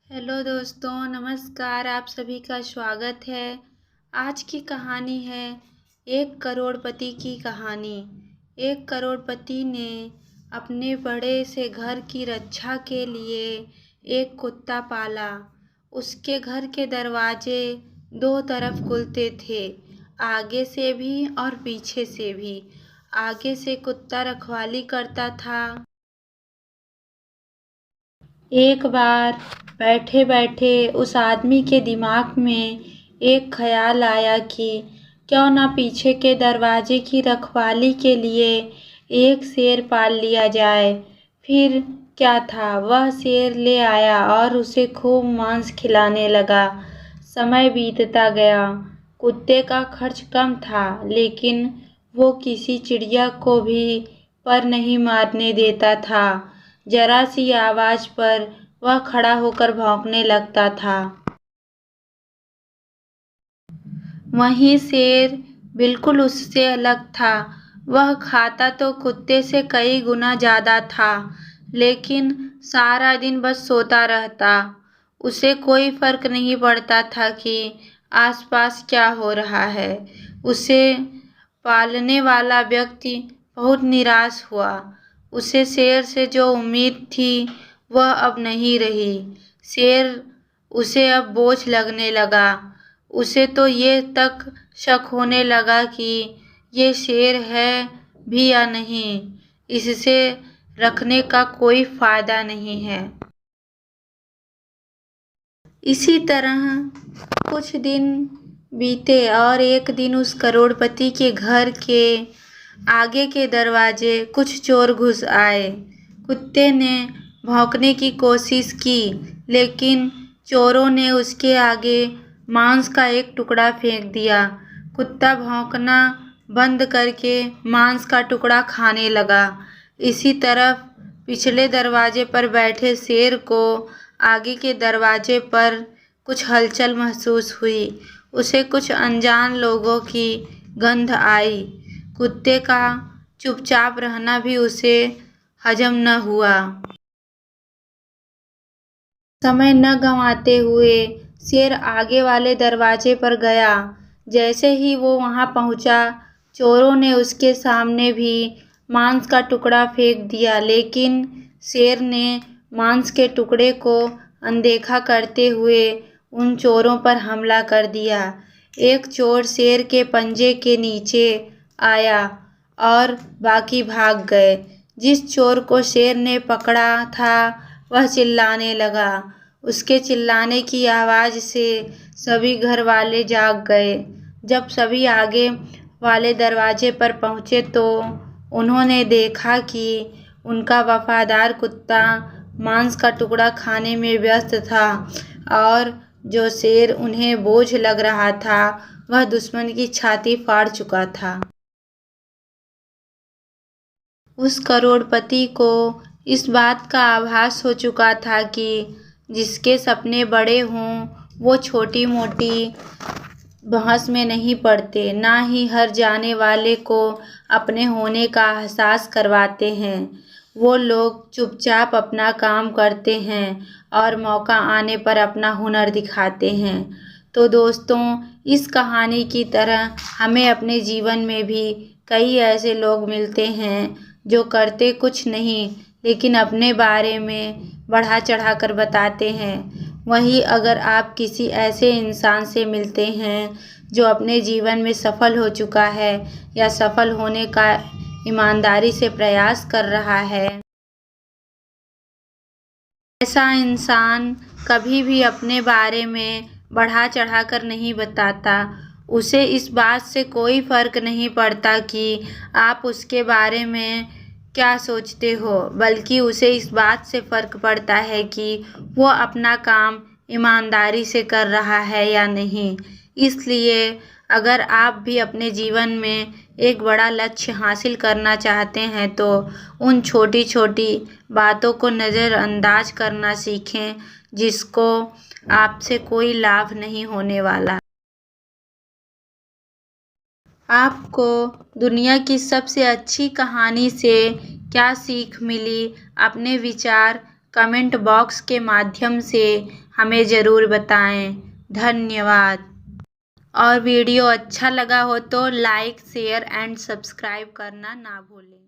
Hello दोस्तों, नमस्कार। आप सभी का स्वागत है। आज की कहानी है एक करोड़पति की कहानी। एक करोड़पति ने अपने बड़े से घर की रक्षा के लिए एक कुत्ता पाला। उसके घर के दरवाजे दो तरफ खुलते थे, आगे से भी और पीछे से भी। आगे से कुत्ता रखवाली करता था। एक बार बैठे बैठे उस आदमी के दिमाग में एक ख्याल आया कि क्यों ना पीछे के दरवाजे की रखवाली के लिए एक शेर पाल लिया जाए। फिर क्या था, वह शेर ले आया और उसे खूब मांस खिलाने लगा। समय बीतता गया। कुत्ते का खर्च कम था, लेकिन वो किसी चिड़िया को भी पर नहीं मारने देता था। जरा सी आवाज पर वह खड़ा होकर भौंकने लगता था। वहीं शेर बिल्कुल उससे अलग था। वह खाता तो कुत्ते से कई गुना ज्यादा था, लेकिन सारा दिन बस सोता रहता। उसे कोई फर्क नहीं पड़ता था कि आसपास क्या हो रहा है। उसे पालने वाला व्यक्ति बहुत निराश हुआ। उसे शेर से जो उम्मीद थी वह अब नहीं रही। शेर उसे अब बोझ लगने लगा। उसे तो ये तक शक होने लगा कि ये शेर है भी या नहीं, इससे रखने का कोई फायदा नहीं है। इसी तरह कुछ दिन बीते और एक दिन उस करोड़पति के घर के आगे के दरवाजे कुछ चोर घुस आए। कुत्ते ने भौंकने की कोशिश की, लेकिन चोरों ने उसके आगे मांस का एक टुकड़ा फेंक दिया। कुत्ता भौंकना बंद करके मांस का टुकड़ा खाने लगा। इसी तरफ पिछले दरवाजे पर बैठे शेर को आगे के दरवाजे पर कुछ हलचल महसूस हुई। उसे कुछ अनजान लोगों की गंध आई। कुत्ते का चुपचाप रहना भी उसे हजम न हुआ। समय न गंवाते हुए शेर आगे वाले दरवाजे पर गया। जैसे ही वो वहां पहुंचा, चोरों ने उसके सामने भी मांस का टुकड़ा फेंक दिया, लेकिन शेर ने मांस के टुकड़े को अनदेखा करते हुए उन चोरों पर हमला कर दिया। एक चोर शेर के पंजे के नीचे आया और बाकी भाग गए। जिस चोर को शेर ने पकड़ा था वह चिल्लाने लगा। उसके चिल्लाने की आवाज से सभी घर वाले जाग गए। जब सभी आगे वाले दरवाजे पर पहुंचे तो उन्होंने देखा कि उनका वफादार कुत्ता मांस का टुकड़ा खाने में व्यस्त था और जो शेर उन्हें बोझ लग रहा था वह दुश्मन की छाती फाड़ चुका था। उस करोड़पति को इस बात का आभास हो चुका था कि जिसके सपने बड़े हों वो छोटी मोटी बहस में नहीं पड़ते, ना ही हर जाने वाले को अपने होने का एहसास करवाते हैं। वो लोग चुपचाप अपना काम करते हैं और मौका आने पर अपना हुनर दिखाते हैं। तो दोस्तों, इस कहानी की तरह हमें अपने जीवन में भी कई ऐसे लोग मिलते हैं जो करते कुछ नहीं, लेकिन अपने बारे में बढ़ा चढ़ा कर बताते हैं। वहीं अगर आप किसी ऐसे इंसान से मिलते हैं जो अपने जीवन में सफल हो चुका है या सफल होने का ईमानदारी से प्रयास कर रहा है, ऐसा इंसान कभी भी अपने बारे में बढ़ा चढ़ा कर नहीं बताता। उसे इस बात से कोई फर्क नहीं पड़ता कि आप उसके बारे में क्या सोचते हो, बल्कि उसे इस बात से फर्क पड़ता है कि वो अपना काम ईमानदारी से कर रहा है या नहीं। इसलिए अगर आप भी अपने जीवन में एक बड़ा लक्ष्य हासिल करना चाहते हैं तो उन छोटी छोटी बातों को नज़रअंदाज करना सीखें जिसको आपसे कोई लाभ नहीं होने वाला। आपको दुनिया की सबसे अच्छी कहानी से क्या सीख मिली? अपने विचार कमेंट बॉक्स के माध्यम से हमें ज़रूर बताएं। धन्यवाद। और वीडियो अच्छा लगा हो तो लाइक, शेयर एंड सब्सक्राइब करना ना भूलें।